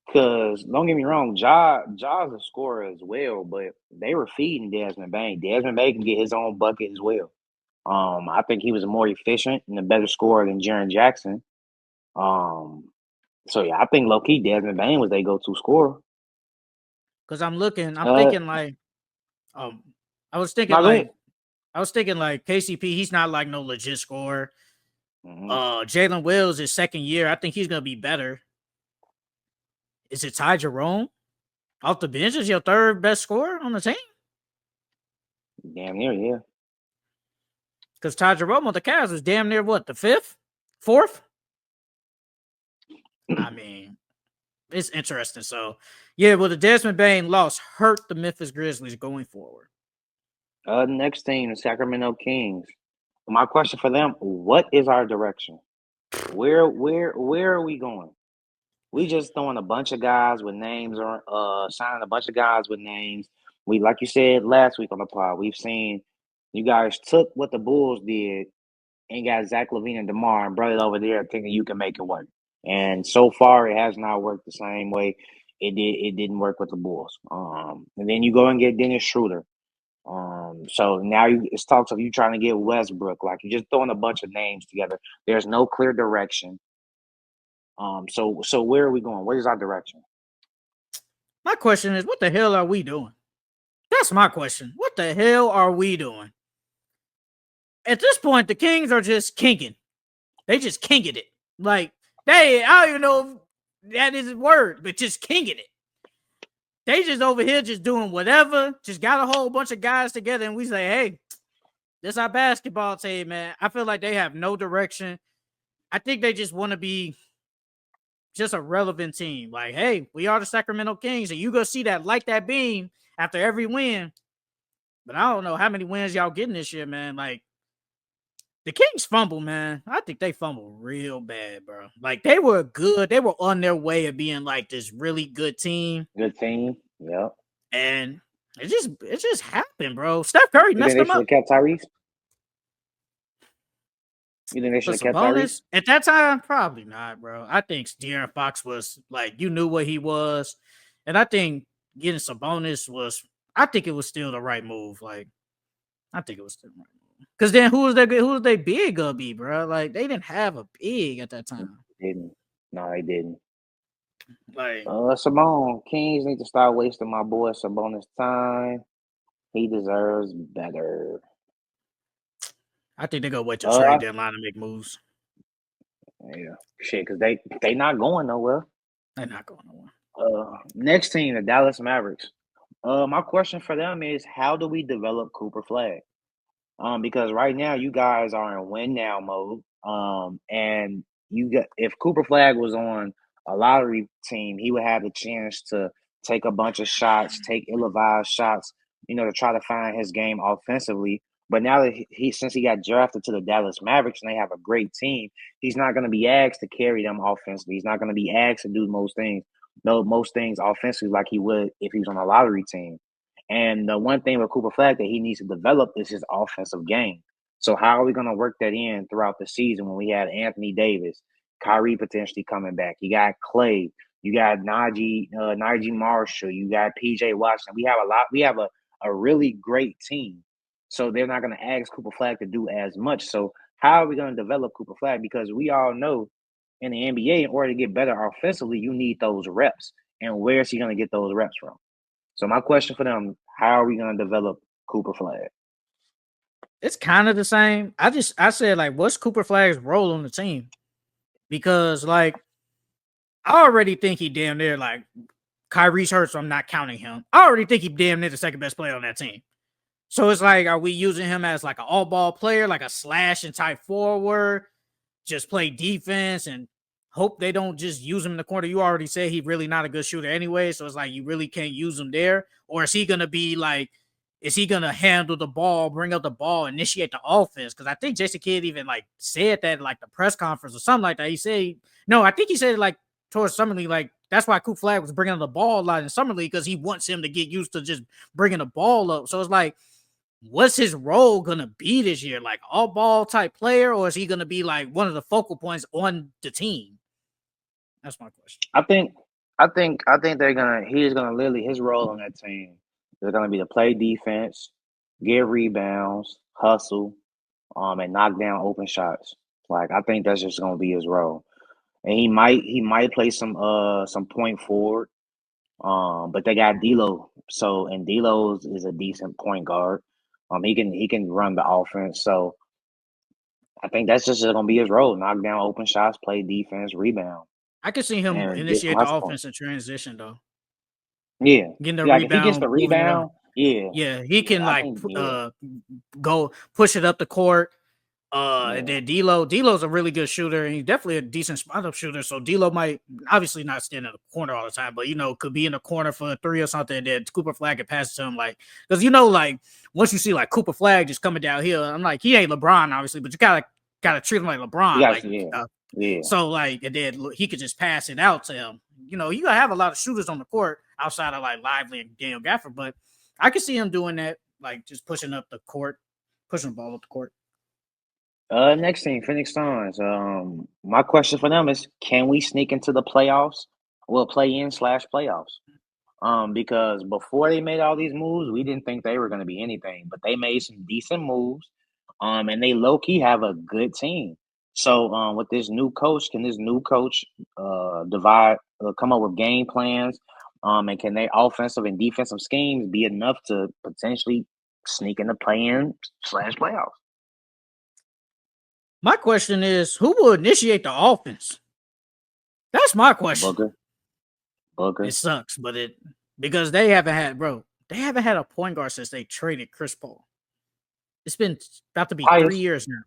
Because don't get me wrong, Ja's a scorer as well, but they were feeding Desmond Bain. Desmond Bain can get his own bucket as well. I think he was more efficient and a better scorer than Jaren Jackson. So yeah, I think low-key Desmond Bain was their go-to scorer. Because I'm thinking like, I was thinking no, go ahead. like KCP. He's not like no legit scorer. Mhm. Jalen Wills is second year. I think he's gonna be better. Is it Ty Jerome off the bench is your third best scorer on the team? Damn near, yeah. Because Ty Jerome on the Cavs was damn near what, the fourth? I mean, it's interesting. So yeah, will the Desmond Bain loss hurt the Memphis Grizzlies going forward? Next team, the Sacramento Kings. My question for them: what is our direction? Where are we going? We just throwing a bunch of guys with names or signing a bunch of guys with names. We, like you said last week on the pod, we've seen you guys took what the Bulls did and got Zach LaVine and DeMar and brought it over there thinking you can make it work. And so far it has not worked the same way it didn't work with the Bulls. And then you go and get Dennis Schroeder. So now it's talks of you trying to get Westbrook. Like, you're just throwing a bunch of names together. There's no clear direction. So where are we going? What is our direction? My question is, what the hell are we doing? That's my question. What the hell are we doing? At this point, the Kings are just kinking. They just kinging it. Like, I don't even know if that is a word, but just kinging it. They just over here just doing whatever, just got a whole bunch of guys together, and we say, hey, this our basketball team, man. I feel like they have no direction. I think they just want to be just a relevant team. Like, hey, we are the Sacramento Kings, and you go see that like that beam after every win. But I don't know how many wins y'all getting this year, man. Like, the Kings fumble, man. I think they fumbled real bad, bro. Like, they were good. They were on their way of being like this really good team. Good team. Yep. And it just happened, bro. Steph Curry You think messed they them should up. have kept Tyrese? You think they For should have some kept Tyrese? bonus at that time, probably not, bro. I think De'Aaron Fox was like, you knew what he was, and I think getting some bonus was. I think it was still the right move. Like, I think it was still the right move. Because then who was they big gonna be, bro? Like, they didn't have a big at that time. Didn't. No, they didn't. Like, Simone, Kings need to start wasting my boy Sabonis' time. He deserves better. I think they're gonna wait till trade deadline to make moves. Yeah, shit, because they not going nowhere. They're not going nowhere. Next team, the Dallas Mavericks. My question for them is, how do we develop Cooper Flag? Because right now you guys are in win now mode. And you got if Cooper Flag was on a lottery team, he would have the chance to take a bunch of shots, take ill-advised shots, to try to find his game offensively. But now that since he got drafted to the Dallas Mavericks and they have a great team, he's not going to be asked to carry them offensively. He's not going to be asked to do most things offensively like he would if he was on a lottery team. And the one thing with Cooper Flag that he needs to develop is his offensive game. So how are we going to work that in throughout the season when we have Anthony Davis, Kyrie potentially coming back? You got Clay, you got Najee Marshall, you got PJ Washington. We have a lot. We have a really great team. So they're not going to ask Cooper Flag to do as much. So how are we going to develop Cooper Flag? Because we all know in the NBA, in order to get better offensively, you need those reps. And where is he going to get those reps from? So my question for them, how are we going to develop Cooper Flag? It's kind of the same. I said, like, what's Cooper Flag's role on the team? Because, like, I already think he damn near, like, Kyrie's hurt, so I'm not counting him. I already think he damn near the second best player on that team. So it's like, are we using him as like an all ball player, like a slash and type forward, just play defense and hope they don't just use him in the corner? You already said he's really not a good shooter anyway, so it's like you really can't use him there. Or is he gonna be like, is he gonna handle the ball, bring up the ball, initiate the offense? Because I think Jason Kidd even like said that like the press conference or something like that. He said, no, I think he said like towards Summer League, like that's why Coop Flag was bringing the ball a lot in Summer League because he wants him to get used to just bringing the ball up. So it's like, what's his role gonna be this year? Like all ball type player, or is he gonna be like one of the focal points on the team? That's my question. I think he's gonna literally his role on that team is gonna be to play defense, get rebounds, hustle, and knock down open shots. Like I think that's just gonna be his role. And he might play some point forward. But they got D'Lo. So and D'Lo is a decent point guard. He can run the offense. So I think that's just gonna be his role: knock down open shots, play defense, rebound, I can see him and get some initiate the hustle points. offense in transition though. Yeah, Getting the yeah. Like if he gets rebound, the moving it up. rebound, yeah, Yeah, he yeah. can I like think yeah, go push it up the court. And yeah. then D'Lo's a really good shooter, and he's definitely a decent spot up shooter. So D'Lo might obviously not stand in the corner all the time, but could be in the corner for a three or something. And then Cooper Flag can pass it to him, like because like once you see like Cooper Flag just coming downhill, I'm like he ain't LeBron obviously, but you gotta treat him like You LeBron, got like yeah, yeah. so like and then he could just pass it out to him. You gotta have a lot of shooters on the court outside of like Lively and Daniel Gafford, but I can see him doing that, like just pushing up the court, pushing the ball up the court. Next team, Phoenix Suns. My question for them is, can we sneak into the playoffs? Well, play in slash playoffs. Because before they made all these moves, we didn't think they were going to be anything, but they made some decent moves. And they low key have a good team. So, with this new coach, can this new coach come up with game plans? And can their offensive and defensive schemes be enough to potentially sneak in the play-in/playoffs? My question is, who will initiate the offense? That's my question. Booker. It sucks, but because they haven't had a point guard since they traded Chris Paul. It's been about to be 3 years now.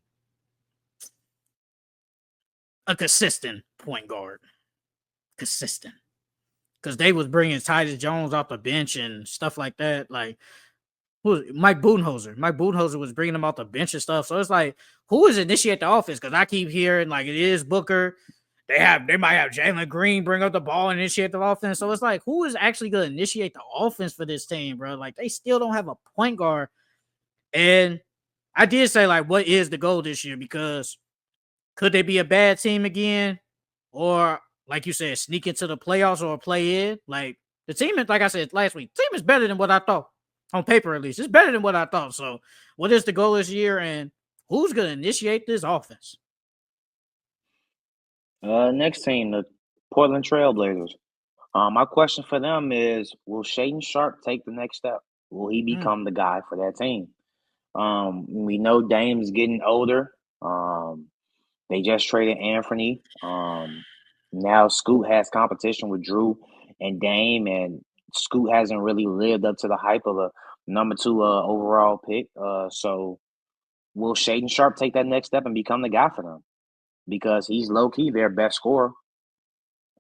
A consistent point guard. Consistent. Because they was bringing Tyus Jones off the bench and stuff like that. Like, Mike Budenholzer. Mike Budenholzer was bringing them off the bench and stuff. So it's like, who is initiate the offense? Because I keep hearing like it is Booker. They might have Jalen Green bring up the ball and initiate the offense. So it's like, who is actually going to initiate the offense for this team, bro? Like, they still don't have a point guard. And I did say, like, what is the goal this year? Because could they be a bad team again? Or, like you said, sneak into the playoffs or play in? Like, the team is, like I said last week, team is better than what I thought. On paper, at least. It's better than what I thought. So, what is the goal this year? And who's going to initiate this offense? Next team, the Portland Trailblazers. My question for them is, will Shaedon Sharpe take the next step? Will he become the guy for that team? We know Dame's getting older. They just traded Anthony. Now Scoot has competition with Drew and Dame, and Scoot hasn't really lived up to the hype of a number 2 overall pick. So will Shaedon Sharpe take that next step and become the guy for them? Because he's low key their best scorer.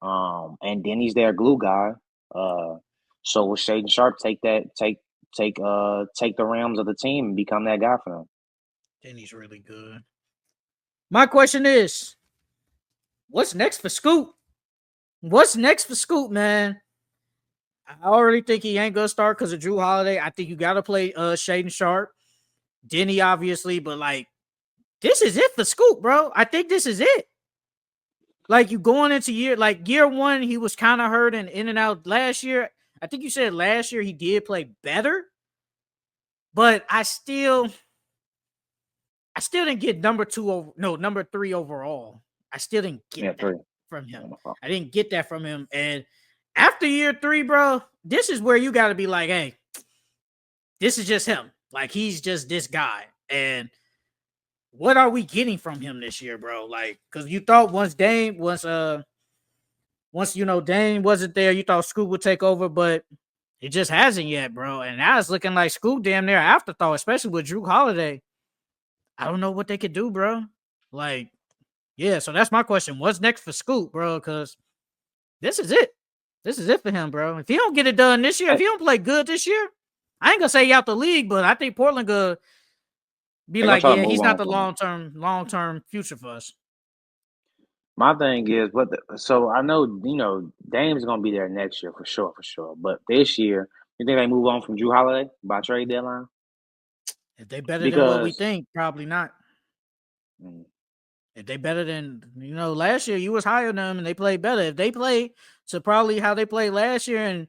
And then he's their glue guy. So will Shaedon Sharpe take the realms of the team and become that guy for them? Then he's really good. My question is, what's next for Scoot? What's next for Scoot, man? I already think he ain't gonna start because of Drew Holiday. I think you gotta play Shaedon Sharpe. Denny, obviously, but like, this is it for Scoot, bro. I think this is it. Like, you going into year one, he was kind of hurt and in and out. Last year, I think you said last year he did play better, but I still didn't get number 3 overall. I still didn't get that from him. I didn't get that from him. And after year 3, bro, this is where you got to be like, hey, this is just him. Like, he's just this guy. And what are we getting from him this year, bro? Like, because you thought once Dame wasn't there, you thought Scoot would take over, but it just hasn't yet, bro. And now it's looking like Scoot damn near afterthought, especially with Drew Holiday. I don't know what they could do, bro. Like, yeah, so that's my question. What's next for Scoot, bro? Because this is it. This is it for him, bro. If he don't get it done this year, if he don't play good this year, I ain't gonna say he out the league, but I think Portland could be like, yeah, he's not the long-term future for us. My thing is, so I know, Dame's gonna be there next year for sure. But this year, you think they move on from Drew Holiday by trade deadline? If they better than what we think, probably not. If they better than, last year you was higher than them and they played better. If they play to probably how they played last year and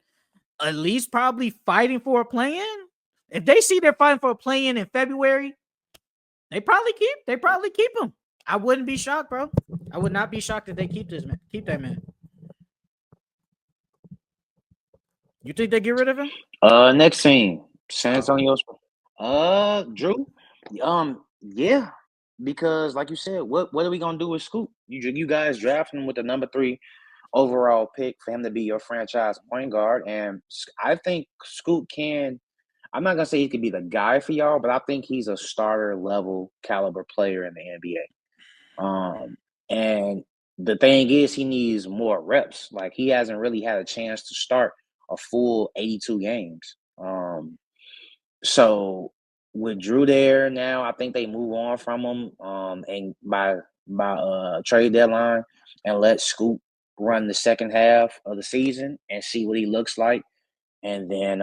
at least probably fighting for a play-in, if they see they're fighting for a play-in in February, they probably keep him. I wouldn't be shocked, bro. I would not be shocked if they keep that man. You think they get rid of him? Next team, San Antonio. Drew. Yeah, because like you said, what are we gonna do with Scoot? You guys drafted him with the number 3 overall pick for him to be your franchise point guard, and I think Scoot can. I'm not gonna say he could be the guy for y'all, but I think he's a starter level caliber player in the NBA. And the thing is, he needs more reps. Like, he hasn't really had a chance to start a full 82 games. So with Drew there now, I think they move on from him. And by trade deadline, and let Scoot run the second half of the season and see what he looks like. And then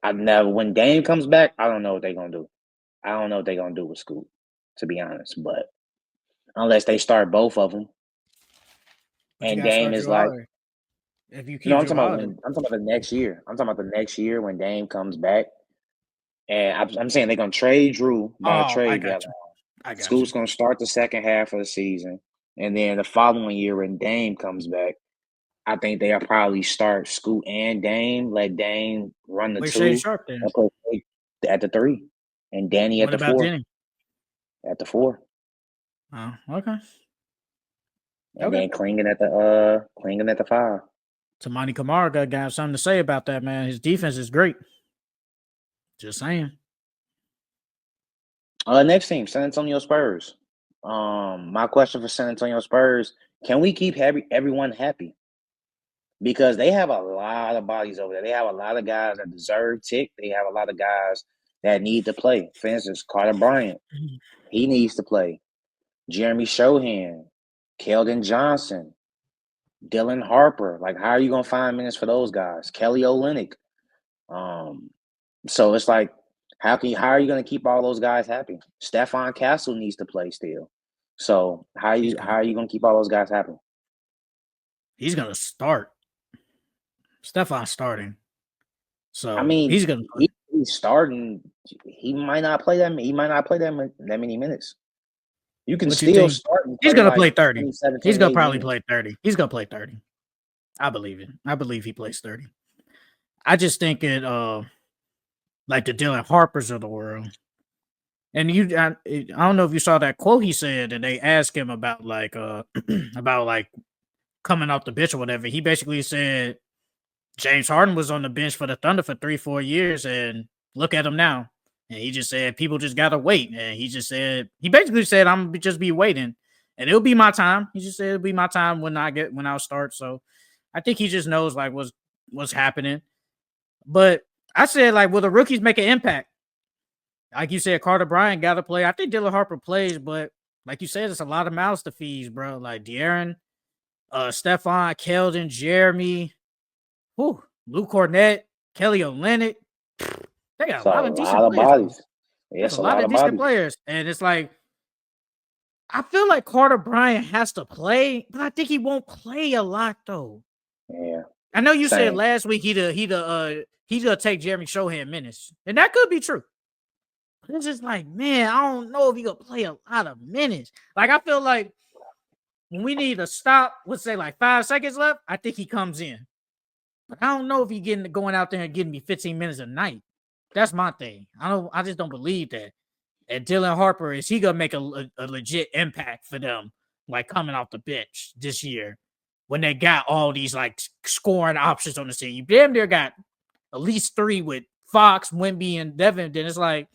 when Dame comes back, I don't know what they're gonna do. I don't know what they're gonna do with Scoot, to be honest. But unless they start both of them, and Dame is like, if you keep I'm talking about the next year. I'm talking about the next year when Dame comes back, and I'm saying they're gonna trade Drew by trade deadline. Scoot's gonna start the second half of the season, and then the following year when Dame comes back, I think they'll probably start Scoot and Dame, let Dame run the Where's Shade 2, Sharp then? and put Shake at the 3, and Danny at What the about 4. Denny? At the 4, Oh, okay. and Okay. then Klingon at the 5. Tamani Kamara got something to say about that, man. His defense is great. Just saying. Next team, San Antonio Spurs. My question for San Antonio Spurs: can we keep everyone happy? Because they have a lot of bodies over there. They have a lot of guys that deserve tick. They have a lot of guys that need to play. For instance, Carter Bryant, he needs to play. Jeremy Shohan, Keldon Johnson, Dylan Harper. Like, how are you gonna find minutes for those guys? Kelly Olynyk. Um, so it's like, how are you gonna keep all those guys happy? Stephon Castle needs to play still. So how He's are you gonna keep all those guys happy? gonna start. Stephon's starting. I So mean, he's gonna play. he's starting. He might not play that. He might not play that many minutes. You can What you still think? start and He's play gonna like play 30. 27, He's gonna 28 probably minutes. play 30. He's gonna play 30. I believe it. I believe he plays 30. I just think it like the Dylan Harpers of the world. And I don't know if you saw that quote he said, and they asked him about like about like coming off the bench or whatever. He basically said James Harden was on the bench for the Thunder for 3-4 years, and look at him now. And he just said people just gotta wait. And he basically said I'm gonna just be waiting, and it'll be my time. He just said it'll be my time when I'll start. So I think he just knows like what's happening. But I said like, will the rookies make an impact? Like you said, Carter Bryant got to play. I think Dylan Harper plays, but like you said, it's a lot of mouths to feed, bro. Like De'Aaron, Stephon, Keldon, Jeremy, Luke Cornett, Kelly Olynyk. They got It's a a lot of lot decent of players on. bodies. There's a It's a lot lot of of decent bodies. players, and it's like I feel like Carter Bryant has to play, but I think he won't play a lot though. Yeah, I know you said same. last week he's gonna take Jeremy Shohan minutes, and that could be true. But it's just like, man, I don't know if he gonna play a lot of minutes. Like I feel like when we need a stop, let's say like 5 seconds left, I think he comes in. But I don't know if he going out there and getting me 15 minutes a night. That's my thing. I just don't believe that. And Dylan Harper, is he gonna make a legit impact for them, like coming off the bench this year when they got all these like scoring options on the team? You damn near got at least 3 with Fox, Wemby, and Devin. Then it's like,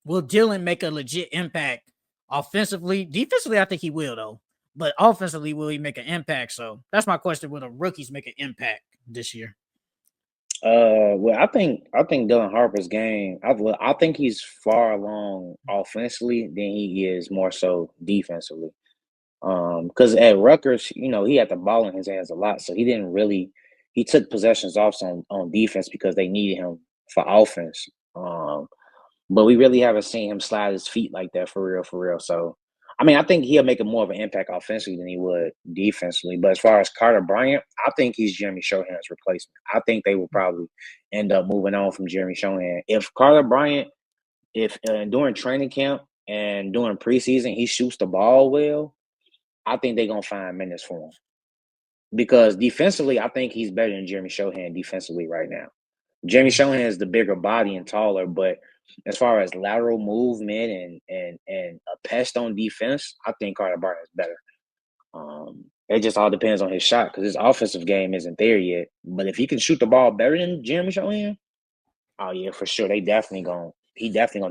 will Dylan make a legit impact offensively? Defensively, I think he will though. But offensively, will he make an impact? So that's my question. Will the rookies make an impact this year? Well, I think Dylan Harper's game. I think he's far along offensively than he is more so defensively. Because at Rutgers, he had the ball in his hands a lot, so he didn't really. He took possessions off on defense because they needed him for offense. But we really haven't seen him slide his feet like that for real, for real. So, I mean, I think he'll make a more of an impact offensively than he would defensively. But as far as Carter Bryant, I think he's Jeremy Shohan's replacement. I think they will probably end up moving on from Jeremy Shohan. If Carter Bryant, if during training camp and during preseason he shoots the ball well, I think they're gonna find minutes for him because defensively, I think he's better than Jeremy Shohan defensively right now. Jeremy Shohan is the bigger body and taller, but as far as lateral movement and a pest on defense, I think Carter Bryant is better. It just all depends on his shot because his offensive game isn't there yet. But if he can shoot the ball better than Jeremy Shohan, oh yeah, for sure, he definitely gonna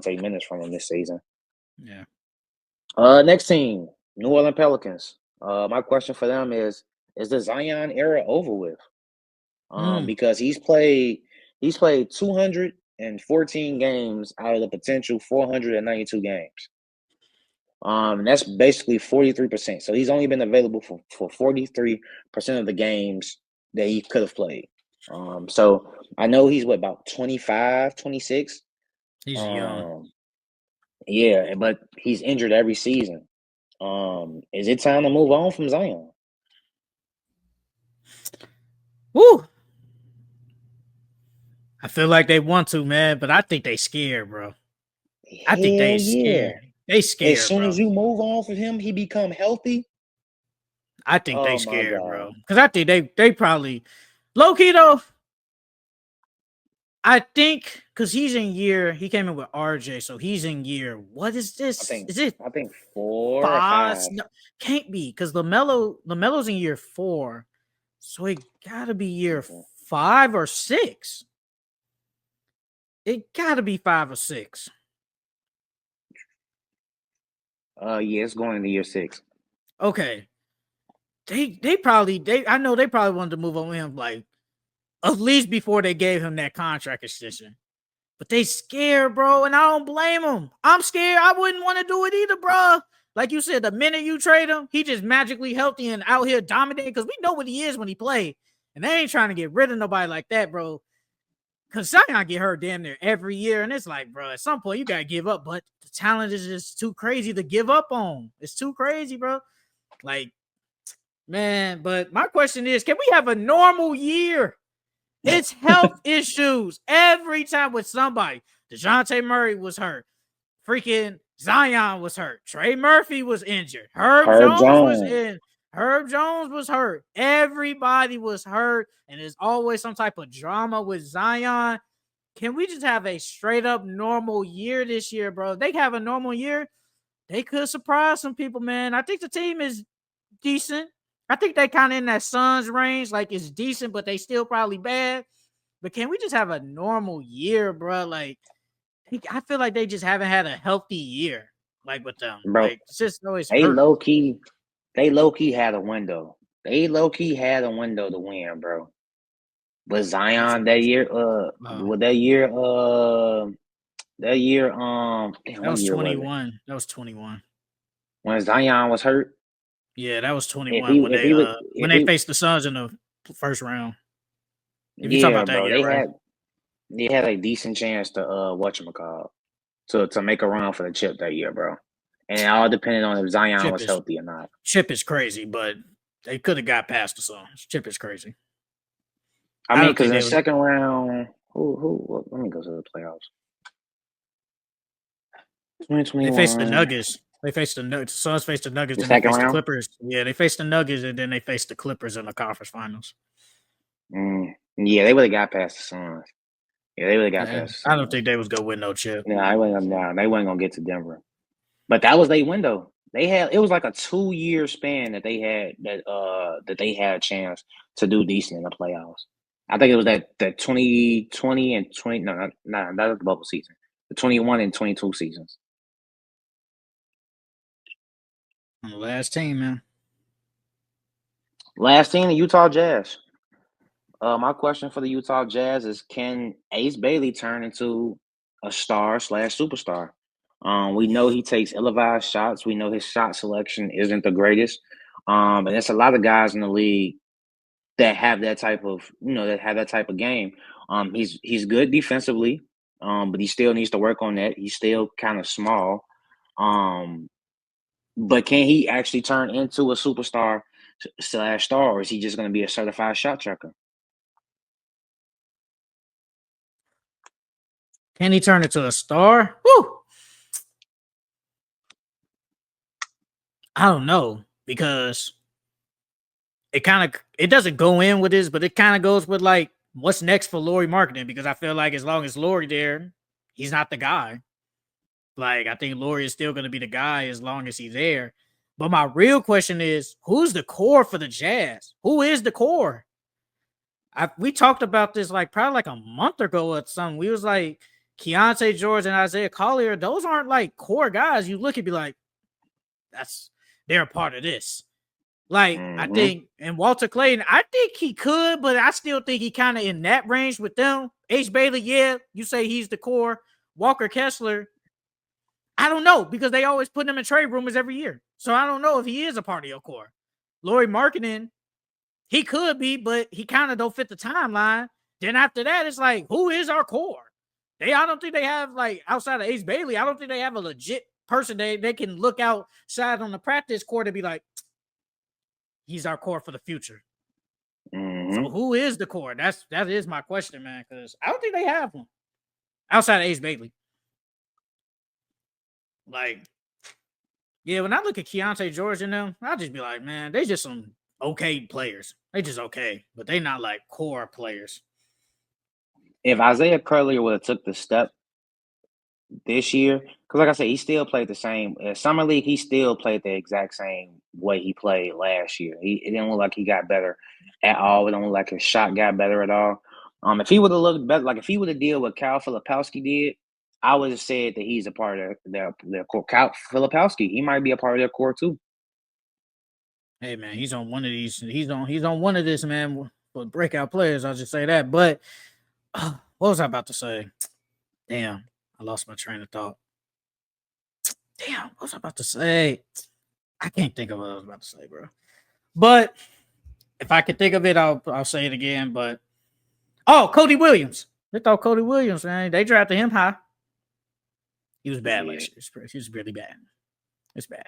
take minutes from him this season. Yeah. Next team, New Orleans Pelicans. My question for them is the Zion era over with? Mm. Because he's played 214 games out of the potential 492 games. And that's basically 43%. So he's only been available for 43% of the games that he could have played. So I know he's about 25, 26. He's young. Yeah, but he's injured every season. Is it time to move on from Zion? Woo! I feel like they want to, man, but I think they scared, bro. I think they Hell yeah. scared. They As scared, soon as bro. you move on from him, he become healthy. I think they Oh my scared, God. bro. Because I think they probably low key though. I think because he came in with RJ, so he's in year. What is this? Is it I think 4 or 5. five? No, can't be because Lamelo's in year 4, so it gotta be year Okay. 5 or 6. It gotta be 5 or 6. Yeah, it's going into year 6. Okay, I know they probably wanted to move on him like at least before they gave him that contract extension. But they scared, bro, and I don't blame them. I'm scared. I wouldn't want to do it either, bro. Like you said, the minute you trade him, he just magically healthy and out here dominating because we know what he is when he play. And they ain't trying to get rid of nobody like that, bro. Because Zion get hurt damn near every year. And it's like, bro, at some point you got to give up. But the talent is just too crazy to give up on. It's too crazy, bro. Like, man, but my question is, can we have a normal year? It's health issues every time with somebody. DeJounte Murray was hurt. Freaking Zion was hurt. Trey Murphy was injured. Herb Jones was in. Herb Jones was hurt. Everybody was hurt. And there's always some type of drama with Zion. Can we just have a straight up normal year this year, bro? If they have a normal year, they could surprise some people, man. I think the team is decent. I think they kind of in that Suns range. Like it's decent, but they still probably bad. But can we just have a normal year, bro? Like I feel like they just haven't had a healthy year, like with them. Bro, Like it's just always they hurt. low key had a window. They low key had a window to win, bro. But Zion that year, with damn, That what was year was it? 21. That was 21. When Zion was hurt, Yeah, that was if 21 he if he would when if they he faced the Suns in the first round. If you talk yeah, about that bro, year, right? they had a decent chance to whatchamacallit, to make a run for the chip that year, bro. And it all depended on if Zion Chip was is healthy or not. Chip is crazy, but they could have got past the Suns. Chip is crazy. I I mean, don't because think in they the would. second round, let me go to the playoffs. They faced the 2021, Nuggets. They faced the Nuggets. The Suns faced the Nuggets, the then they second faced the round. Clippers. Yeah, they faced the Nuggets, and then they faced the Clippers in the conference finals. Yeah, they would have got past the Suns. Yeah, they would have got Yeah, past the I don't Suns. think they was gonna win no chip. Yeah, I wasn't down. They wasn't gonna get to Denver. But that was their window. It was like a 2 year span that they had a chance to do decent in the playoffs. I think it was that 2020 and 20 no, that was the bubble season. The 21 and 22 seasons. On the last team, man. Last team, the Utah Jazz. My question for the Utah Jazz is: can Ace Bailey turn into a star/superstar? We know he takes ill-advised shots. We know his shot selection isn't the greatest. And there's a lot of guys in the league that have that type of, game. He's good defensively, but he still needs to work on that. He's still kind of small. Um, but can he actually turn into a superstar/star, or is he just going to be a certified shot chucker? Can he turn into a star? Woo! I don't know because it doesn't go in with this, but it kind of goes with like what's next for Lauri Marketing because I feel like as long as Lauri there, he's not the guy. Like I think Lauri is still going to be the guy as long as he's there. But my real question is, who's the core for the Jazz? Who is the core? We talked about this like probably like a month ago or something. We was like Keontae George and Isaiah Collier. Those aren't like core guys. You look and be like, they're a part of this. Like I think, and Walter Clayton, I think he could, but I still think he kind of in that range with them. Ace Bailey, yeah, you say he's the core. Walker Kessler, I don't know because they always put him in trade rumors every year. So I don't know if he is a part of your core. Lauri Markkinen, he could be, but he kind of don't fit the timeline. Then after that, it's like, who is our core? I don't think they have like outside of Ace Bailey. I don't think they have a legit person they can look outside on the practice court and be like, he's our core for the future. So who is the core? That is my question, man. Because I don't think they have one outside of Ace Bailey. Like Yeah, when I look at Keontae George and them, I'll just be like, man, they just some okay players. They just okay, but they not like core players. If Isaiah Curley would have took the step this year, because like I said, he still played the same. Summer League, he still played the exact same way he played last year. It didn't look like he got better at all. It don't look like his shot got better at all. If he would have looked better, like if he would have did what Cal Filipowski did, I would have said that he's a part of their core. Cal Filipowski, he might be a part of their core too. Hey man, he's on one of these. He's on one of this, man, for breakout players. I'll just say that. But what was I about to say? Damn, I lost my train of thought. Damn, what was I about to say? I can't think of what I was about to say, bro. But if I could think of it, I'll say it again. But Cody Williams. They thought Cody Williams, man. They drafted him high. He was bad last year. He was really bad. It's bad.